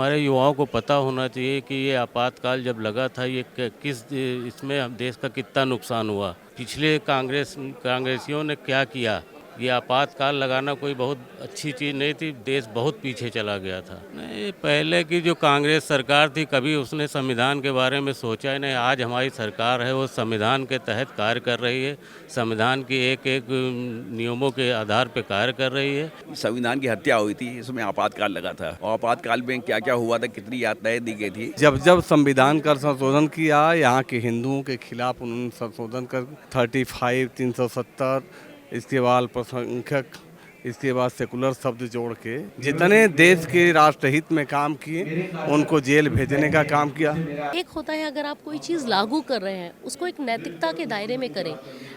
हमारे युवाओं को पता होना चाहिए कि ये आपातकाल जब लगा था ये किस इसमें हम देश का कितना नुकसान हुआ। पिछले कांग्रेसियों ने क्या किया। ये आपातकाल लगाना कोई बहुत अच्छी चीज़ नहीं थी, देश बहुत पीछे चला गया था। नहीं, पहले की जो कांग्रेस सरकार थी कभी उसने संविधान के बारे में सोचा ही नहीं। आज हमारी सरकार है वो संविधान के तहत कार्य कर रही है, संविधान की एक एक नियमों के आधार पर कार्य कर रही है। संविधान की हत्या हुई थी, इसमें आपातकाल लगा था और आपातकाल में क्या क्या हुआ था, कितनी यातनाएं दी गई थी। जब जब संविधान का संशोधन किया, यहाँ के हिंदुओं के खिलाफ उन्होंने संशोधन कर 35, 370, इसके बाद अल्पसंख्यक, इसके बाद सेकुलर शब्द जोड़ के जितने देश के राष्ट्रहित में काम किए उनको जेल भेजने का काम किया। एक होता है अगर आप कोई चीज़ लागू कर रहे हैं उसको एक नैतिकता के दायरे में करें,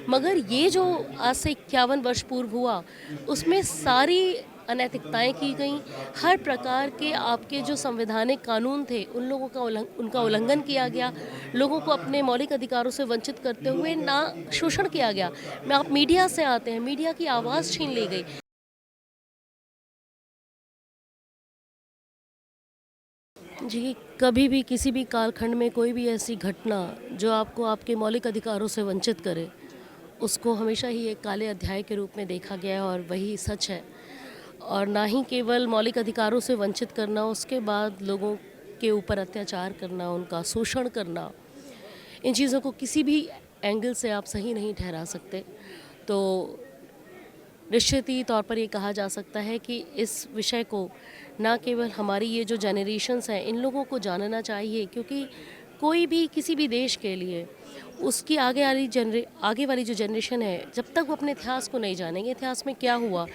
मगर ये जो आज से 51 वर्ष पूर्व हुआ उसमें सारी अनैतिकताएं की गई। हर प्रकार के आपके जो संवैधानिक कानून थे उन लोगों का उनका उल्लंघन किया गया। लोगों को अपने मौलिक अधिकारों से वंचित करते हुए ना शोषण किया गया। मैं आप मीडिया से आते हैं, मीडिया की आवाज़ छीन ली गई। जी, कभी भी किसी भी कालखंड में कोई भी ऐसी घटना जो आपको आपके मौलिक अधिकारों से वंचित करे, उसको हमेशा ही एक काले अध्याय के रूप में देखा गया है और वही सच है। और ना ही केवल मौलिक अधिकारों से वंचित करना, उसके बाद लोगों के ऊपर अत्याचार करना, उनका शोषण करना, इन चीज़ों को किसी भी एंगल से आप सही नहीं ठहरा सकते। तो निश्चित ही तौर पर ये कहा जा सकता है कि इस विषय को ना केवल हमारी ये जो जनरेशन्स हैं इन लोगों को जानना चाहिए, क्योंकि कोई भी किसी भी देश के लिए उसकी आगे वाली जो जनरेशन है, जब तक वो अपने इतिहास को नहीं जानेंगे, इतिहास में क्या हुआ,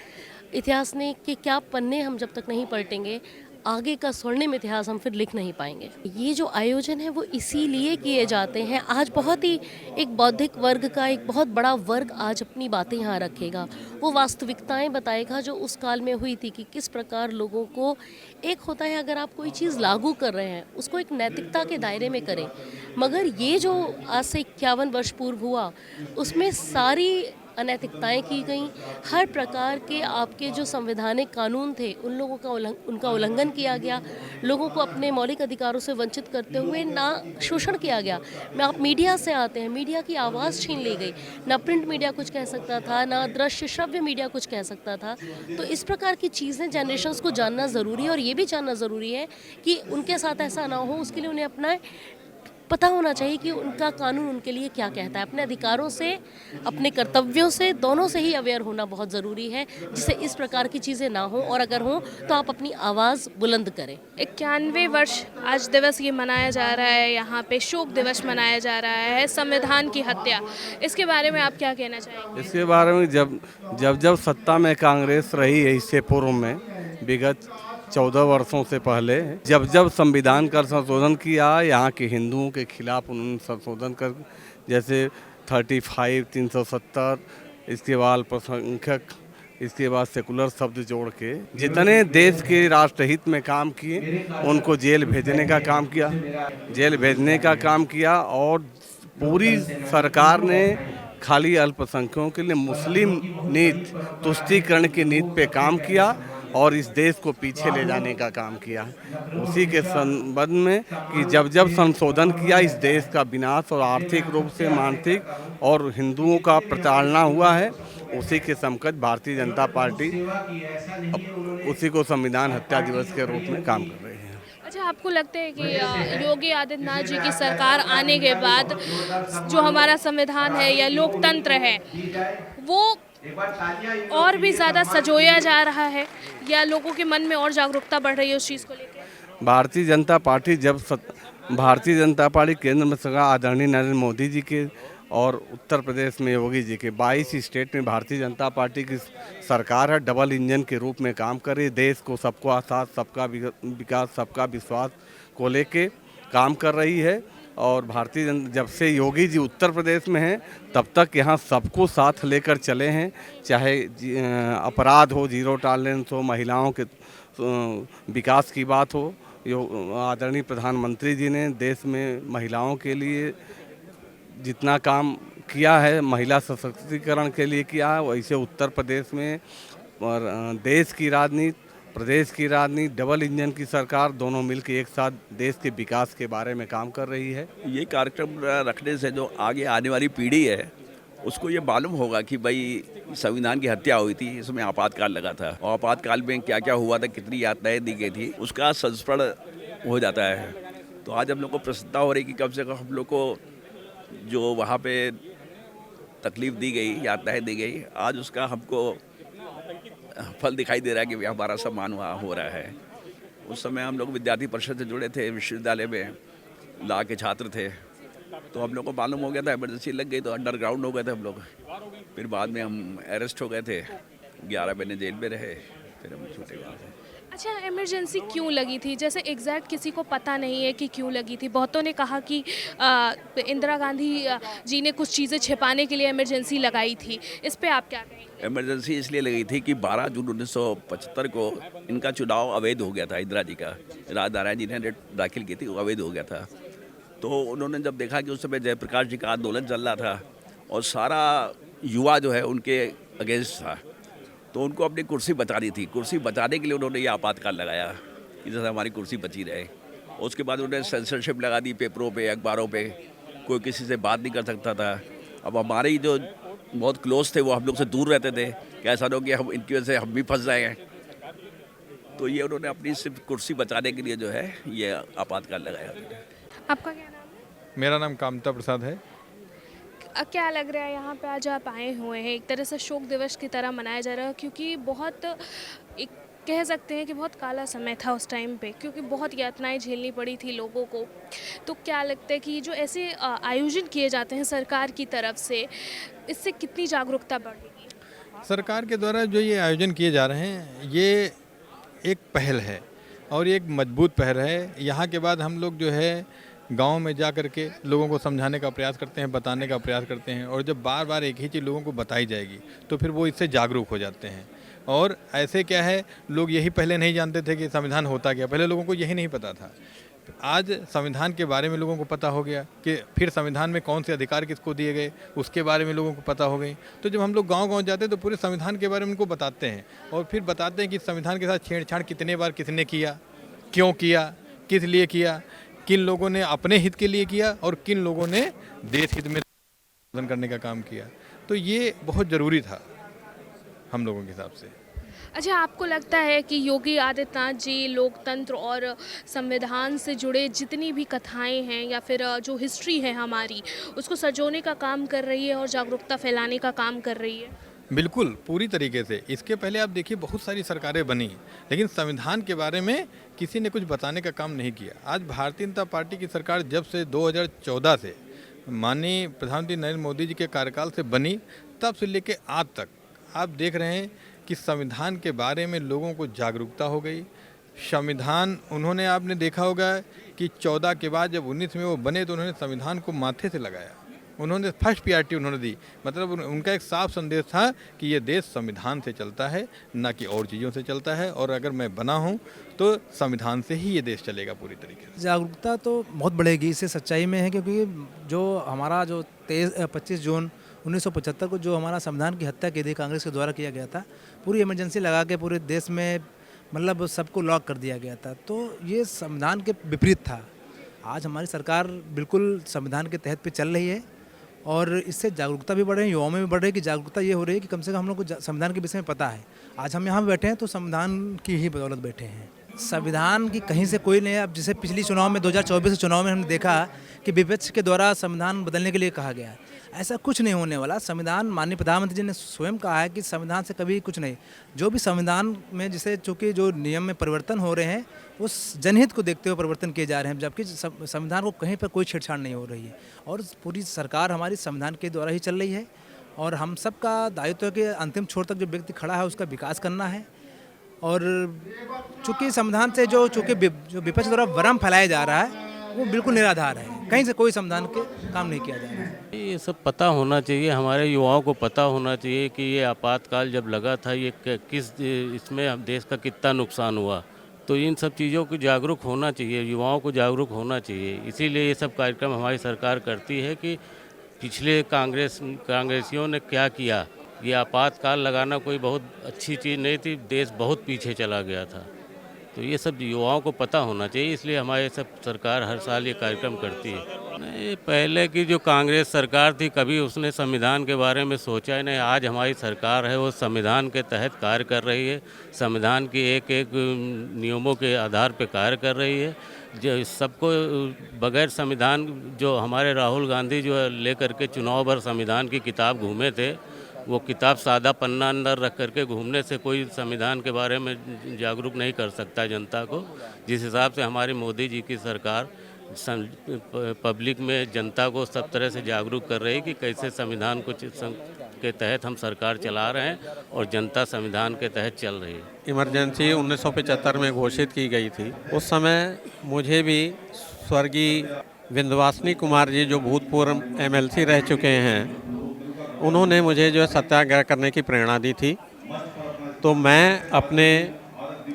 इतिहास ने के क्या पन्ने हम जब तक नहीं पलटेंगे, आगे का स्वर्णिम इतिहास हम फिर लिख नहीं पाएंगे। ये जो आयोजन है वो इसीलिए किए जाते हैं। आज बहुत ही एक बौद्धिक वर्ग का एक बहुत बड़ा वर्ग आज अपनी बातें यहाँ रखेगा, वो वास्तविकताएं बताएगा जो उस काल में हुई थी कि किस प्रकार लोगों को, एक होता है अगर आप कोई चीज़ लागू कर रहे हैं उसको एक नैतिकता के दायरे में करें, मगर ये जो आज से 51 वर्ष पूर्व हुआ उसमें सारी अनैतिकताएं की गई। हर प्रकार के आपके जो संवैधानिक कानून थे उन लोगों का उनका उल्लंघन किया गया। लोगों को अपने मौलिक अधिकारों से वंचित करते हुए ना शोषण किया गया। मैं आप मीडिया से आते हैं, मीडिया की आवाज़ छीन ली गई। ना प्रिंट मीडिया कुछ कह सकता था, ना दृश्य श्रव्य मीडिया कुछ कह सकता था। तो इस प्रकार की चीज़ें जनरेशन्स को जानना ज़रूरी है और ये भी जानना ज़रूरी है कि उनके साथ ऐसा ना हो, उसके लिए उन्हें अपना पता होना चाहिए कि उनका कानून उनके लिए क्या कहता है। अपने अधिकारों से, अपने कर्तव्यों से, दोनों से ही अवेयर होना बहुत ज़रूरी है, जिससे इस प्रकार की चीज़ें ना हो, और अगर हो तो आप अपनी आवाज़ बुलंद करें। 91 वर्ष आज दिवस ये मनाया जा रहा है, यहाँ पे शोक दिवस मनाया जा रहा है, संविधान की हत्या। इसके बारे में आप क्या कहना चाहेंगे? इसके बारे में जब सत्ता में कांग्रेस रही है, इससे पूर्व में विगत 14 वर्षों से पहले जब जब संविधान का संशोधन किया, यहाँ के हिंदुओं के खिलाफ उन्होंने संशोधन कर, जैसे 35, 370, इसके बाद अल्पसंख्यक, इसके बाद सेकुलर शब्द जोड़ के जितने देश के राष्ट्रहित में काम किए उनको जेल भेजने का काम किया। जेल भेजने का काम किया और पूरी सरकार ने खाली अल्पसंख्यकों के लिए मुस्लिम नीति, तुष्टीकरण की नीति पे काम किया और इस देश को पीछे ले जाने का काम किया। उसी के संबंध में कि जब जब संशोधन किया, इस देश का विनाश और आर्थिक रूप से, मानसिक और हिंदुओं का प्रताड़ना हुआ है। उसी के समकक्ष भारतीय जनता पार्टी उसी को संविधान हत्या दिवस के रूप में काम कर रही है। अच्छा, आपको लगता है कि योगी आदित्यनाथ जी की सरकार आने के बाद जो हमारा संविधान है या लोकतंत्र है वो और भी ज़्यादा सजोया जा रहा है, या लोगों के मन में और जागरूकता बढ़ रही है उस चीज़ को लेकर? भारतीय जनता पार्टी केंद्र में सरकार आदरणीय नरेंद्र मोदी जी के और उत्तर प्रदेश में योगी जी के 22 स्टेट में भारतीय जनता पार्टी की सरकार है, डबल इंजन के रूप में काम कर रही। देश को सबका साथ, सबका विकास, सबका विश्वास को लेके काम कर रही है। और जब से योगी जी उत्तर प्रदेश में हैं तब तक यहाँ सबको साथ लेकर चले हैं, चाहे अपराध हो, जीरो टॉलरेंस हो, महिलाओं के विकास की बात हो। आदरणीय प्रधानमंत्री जी ने देश में महिलाओं के लिए जितना काम किया है, महिला सशक्तिकरण के लिए किया है, वैसे उत्तर प्रदेश में और देश की राजनीति, प्रदेश की राजनीति डबल इंजन की सरकार दोनों मिलकर एक साथ देश के विकास के बारे में काम कर रही है। ये कार्यक्रम रखने से जो आगे आने वाली पीढ़ी है उसको ये मालूम होगा कि भाई संविधान की हत्या हुई थी, इसमें आपातकाल लगा था और आपातकाल में क्या क्या हुआ था, कितनी यातनाएं दी गई थी, उसका संस्मरण हो जाता है। तो आज हम लोग को प्रसन्नता हो रही कि कम से कम हम लोग को जो वहाँ पे तकलीफ दी गई, यातनाएं दी गई, आज उसका हमको फल दिखाई दे रहा है कि भाई हमारा सम्मान वहाँ हो रहा है। उस समय हम लोग विद्यार्थी परिषद से जुड़े थे, विश्वविद्यालय में ला के छात्र थे, तो हम लोग को मालूम हो गया था, इमरजेंसी लग गई तो अंडरग्राउंड हो गए थे हम लोग। फिर बाद में हम अरेस्ट हो गए थे, 11 महीने जेल में रहे, फिर हम छूटे वहाँ से। अच्छा, इमरजेंसी क्यों लगी थी? जैसे एग्जैक्ट किसी को पता नहीं है कि क्यों लगी थी। बहुतों ने कहा कि इंदिरा गांधी जी ने कुछ चीज़ें छिपाने के लिए इमरजेंसी लगाई थी। इस पे आप क्या कहेंगे? इमरजेंसी इसलिए लगी थी कि 12 जून 1975 को इनका चुनाव अवैध हो गया था, इंदिरा जी का, राजनारायण जी ने रेट दाखिल की थी, वो अवैध हो गया था। तो उन्होंने जब देखा कि उस समय जयप्रकाश जी का आंदोलन चल रहा था और सारा युवा जो है उनके अगेंस्ट था, तो उनको अपनी कुर्सी बचानी थी। कुर्सी बचाने के लिए उन्होंने ये आपातकाल लगाया कि जैसे हमारी कुर्सी बची रहे। उसके बाद उन्होंने सेंसरशिप लगा दी, पेपरों पे, अखबारों पे, कोई किसी से बात नहीं कर सकता था। अब हमारे ही जो बहुत क्लोज थे वो हम लोग से दूर रहते थे कि ऐसा ना हो कि हम इनकी वजह से हम भी फंस जाएंगे। तो ये उन्होंने अपनी सिर्फ कुर्सी बचाने के लिए जो है ये आपातकाल लगाया। आपका क्या नाम है? मेरा नाम कामता प्रसाद है। क्या लग रहा है यहाँ पे आज आप आए हुए हैं? एक तरह से शोक दिवस की तरह मनाया जा रहा है, क्योंकि बहुत एक कह सकते हैं कि बहुत काला समय था उस टाइम पे, क्योंकि बहुत यातनाएं झेलनी पड़ी थी लोगों को। तो क्या लगता है कि जो ऐसे आयोजन किए जाते हैं सरकार की तरफ से, इससे कितनी जागरूकता बढ़ेगी? सरकार के द्वारा जो ये आयोजन किए जा रहे हैं ये एक पहल है और ये एक मजबूत पहल है। यहाँ के बाद हम लोग जो है गांव में जा कर के लोगों को समझाने का प्रयास करते हैं, बताने का प्रयास करते हैं, और जब बार बार एक ही चीज़ लोगों को बताई जाएगी तो फिर वो इससे जागरूक हो जाते हैं। और ऐसे क्या है, लोग यही पहले नहीं जानते थे कि संविधान होता क्या, पहले लोगों को यही नहीं पता था। आज संविधान के बारे में लोगों को पता हो गया कि फिर संविधान में कौन से अधिकार किसको दिए गए, उसके बारे में लोगों को पता हो गई। तो जब हम लोग गांव-गांव जाते हैं तो पूरे संविधान के बारे में उनको बताते हैं और फिर बताते हैं कि संविधान के साथ छेड़छाड़ कितने बार किसने किया, क्यों किया, किस लिए किया, किन लोगों ने अपने हित के लिए किया और किन लोगों ने देश हित में संशोधन करने का काम किया। तो ये बहुत ज़रूरी था हम लोगों के हिसाब से। अच्छा, आपको लगता है कि योगी आदित्यनाथ जी लोकतंत्र और संविधान से जुड़े जितनी भी कथाएं हैं या फिर जो हिस्ट्री है हमारी, उसको सजोने का काम कर रही है और जागरूकता फैलाने का काम कर रही है? बिल्कुल, पूरी तरीके से। इसके पहले आप देखिए बहुत सारी सरकारें बनी, लेकिन संविधान के बारे में किसी ने कुछ बताने का काम नहीं किया। आज भारतीय जनता पार्टी की सरकार जब से 2014 से माननीय प्रधानमंत्री नरेंद्र मोदी जी के कार्यकाल से बनी, तब से लेके आज तक आप देख रहे हैं कि संविधान के बारे में लोगों को जागरूकता हो गई। संविधान उन्होंने, आपने देखा होगा कि 14 के बाद जब 19 में वो बने तो उन्होंने संविधान को माथे से लगाया, उन्होंने फर्स्ट प्रायोरिटी उन्होंने दी। मतलब उनका एक साफ संदेश था कि ये देश संविधान से चलता है, ना कि और चीज़ों से चलता है, और अगर मैं बना हूँ तो संविधान से ही ये देश चलेगा पूरी तरीके से। जागरूकता तो बहुत बढ़ेगी, इससे सच्चाई में है, क्योंकि जो हमारा जो 25 जून 1975 को जो हमारा संविधान की हत्या की थी कांग्रेस के द्वारा किया गया था, पूरी इमरजेंसी लगा के पूरे देश में मतलब सबको लॉक कर दिया गया था। तो ये संविधान के विपरीत था। आज हमारी सरकार बिल्कुल संविधान के तहत पे चल रही है और इससे जागरूकता भी बढ़ रही है, युवाओं में भी बढ़ रही है कि जागरूकता ये हो रही है कि कम से कम हम लोग को संविधान के विषय में पता है। आज हम यहाँ पे बैठे हैं तो संविधान की ही बदौलत बैठे हैं। संविधान की कहीं से कोई नहीं है। अब जैसे पिछली चुनाव में 2024 के चुनाव में हमने देखा कि विपक्ष के द्वारा संविधान बदलने के लिए कहा गया है, ऐसा कुछ नहीं होने वाला। संविधान, माननीय प्रधानमंत्री जी ने स्वयं कहा है कि संविधान से कभी कुछ नहीं। जो भी संविधान में जैसे चूँकि जो नियम में परिवर्तन हो रहे हैं उस जनहित को देखते हुए परिवर्तन किए जा रहे हैं, जबकि संविधान को कहीं पर कोई छेड़छाड़ नहीं हो रही है। और पूरी सरकार हमारी संविधान के द्वारा ही चल रही है और हम सबका दायित्व है कि अंतिम छोर तक जो व्यक्ति खड़ा है उसका विकास करना है। और चूँकि संविधान से जो विपक्ष द्वारा भ्रम फैलाया जा रहा है वो बिल्कुल निराधार है, कहीं से कोई संविधान के काम नहीं किया जा रहा है। ये सब पता होना चाहिए, हमारे युवाओं को पता होना चाहिए कि ये आपातकाल जब लगा था ये किस इसमें हम देश का कितना नुकसान हुआ। तो इन सब चीज़ों को जागरूक होना चाहिए, युवाओं को जागरूक होना चाहिए। इसीलिए ये सब कार्यक्रम हमारी सरकार करती है कि पिछले कांग्रेसियों ने क्या किया, ये आपातकाल लगाना कोई बहुत अच्छी चीज़ नहीं थी, देश बहुत पीछे चला गया था। तो ये सब युवाओं को पता होना चाहिए, इसलिए हमारे सब सरकार हर साल ये कार्यक्रम करती है। नहीं, पहले की जो कांग्रेस सरकार थी कभी उसने संविधान के बारे में सोचा ही नहीं। आज हमारी सरकार है वो संविधान के तहत कार्य कर रही है, संविधान की एक एक नियमों के आधार पर कार्य कर रही है। जो सबको बगैर संविधान, जो हमारे राहुल गांधी जो है लेकर के चुनाव भर संविधान की किताब घूमे थे, वो किताब सादा पन्ना अंदर रख करके घूमने से कोई संविधान के बारे में जागरूक नहीं कर सकता जनता को। जिस हिसाब से हमारी मोदी जी की सरकार पब्लिक में जनता को सब तरह से जागरूक कर रही है कि कैसे संविधान को के तहत हम सरकार चला रहे हैं और जनता संविधान के तहत चल रही है। इमरजेंसी 1975 में घोषित की गई थी। उस समय मुझे भी स्वर्गीय विंध्यवासिनी कुमार जी जो भूतपूर्व एमएलसी रह चुके हैं, उन्होंने मुझे जो है सत्याग्रह करने की प्रेरणा दी थी। तो मैं अपने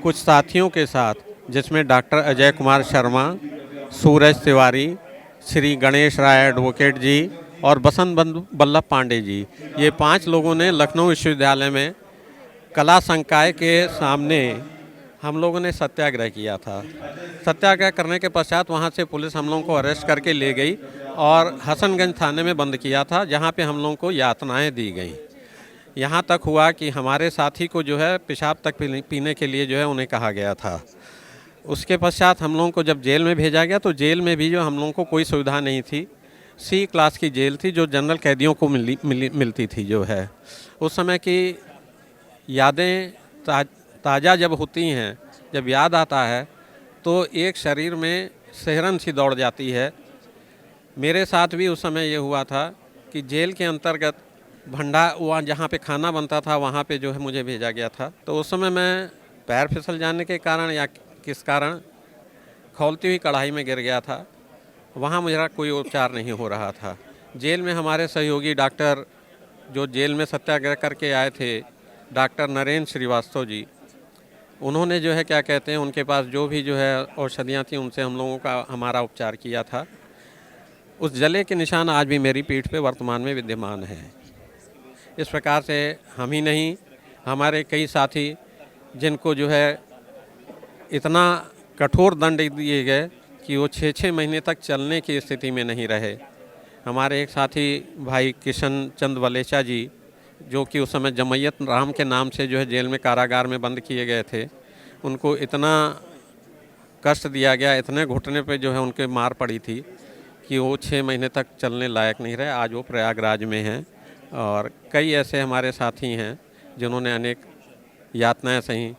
कुछ साथियों के साथ, जिसमें डॉक्टर अजय कुमार शर्मा, सूरज तिवारी, श्री गणेश राय एडवोकेट जी और बसंत बल्लभ पांडे जी, ये 5 लोगों ने लखनऊ विश्वविद्यालय में कला संकाय के सामने हम लोगों ने सत्याग्रह किया था। सत्याग्रह करने के पश्चात वहाँ से पुलिस हम लोगों को अरेस्ट करके ले गई और हसनगंज थाने में बंद किया था, जहाँ पे हम लोगों को यातनाएं दी गई। यहाँ तक हुआ कि हमारे साथी को जो है पेशाब तक पीने के लिए जो है उन्हें कहा गया था। उसके पश्चात हम लोगों को जब जेल में भेजा गया तो जेल में भी जो हम लोगों को कोई सुविधा नहीं थी। सी क्लास की जेल थी जो जनरल कैदियों को मिलती थी जो है। उस समय की यादें ताज़ा जब होती हैं, जब याद आता है तो एक शरीर में सिहरन सी दौड़ जाती है। मेरे साथ भी उस समय ये हुआ था कि जेल के अंतर्गत वहाँ जहाँ पे खाना बनता था वहाँ पे जो है मुझे भेजा गया था। तो उस समय मैं पैर फिसल जाने के कारण या किस कारण खौलती हुई कढ़ाई में गिर गया था। वहाँ मेरा कोई उपचार नहीं हो रहा था। जेल में हमारे सहयोगी डॉक्टर जो जेल में सत्याग्रह करके आए थे, डॉक्टर नरेंद्र श्रीवास्तव जी, उन्होंने जो है क्या कहते हैं, उनके पास जो भी जो है औषधियाँ थी उनसे हम लोगों का हमारा उपचार किया था। उस जले के निशान आज भी मेरी पीठ पे वर्तमान में विद्यमान है। इस प्रकार से हम ही नहीं, हमारे कई साथी जिनको जो है इतना कठोर दंड दिए गए कि वो 6-6 महीने तक चलने की स्थिति में नहीं रहे। हमारे एक साथी भाई किशन चंद वलेचा जी, जो कि उस समय जमैयत राम के नाम से जो है जेल में कारागार में बंद किए गए थे, उनको इतना कष्ट दिया गया, इतने घुटने पे जो है उनके मार पड़ी थी कि वो 6 महीने तक चलने लायक नहीं रहे। आज वो प्रयागराज में हैं। और कई ऐसे हमारे साथी हैं जिन्होंने अनेक यातनाएं सही।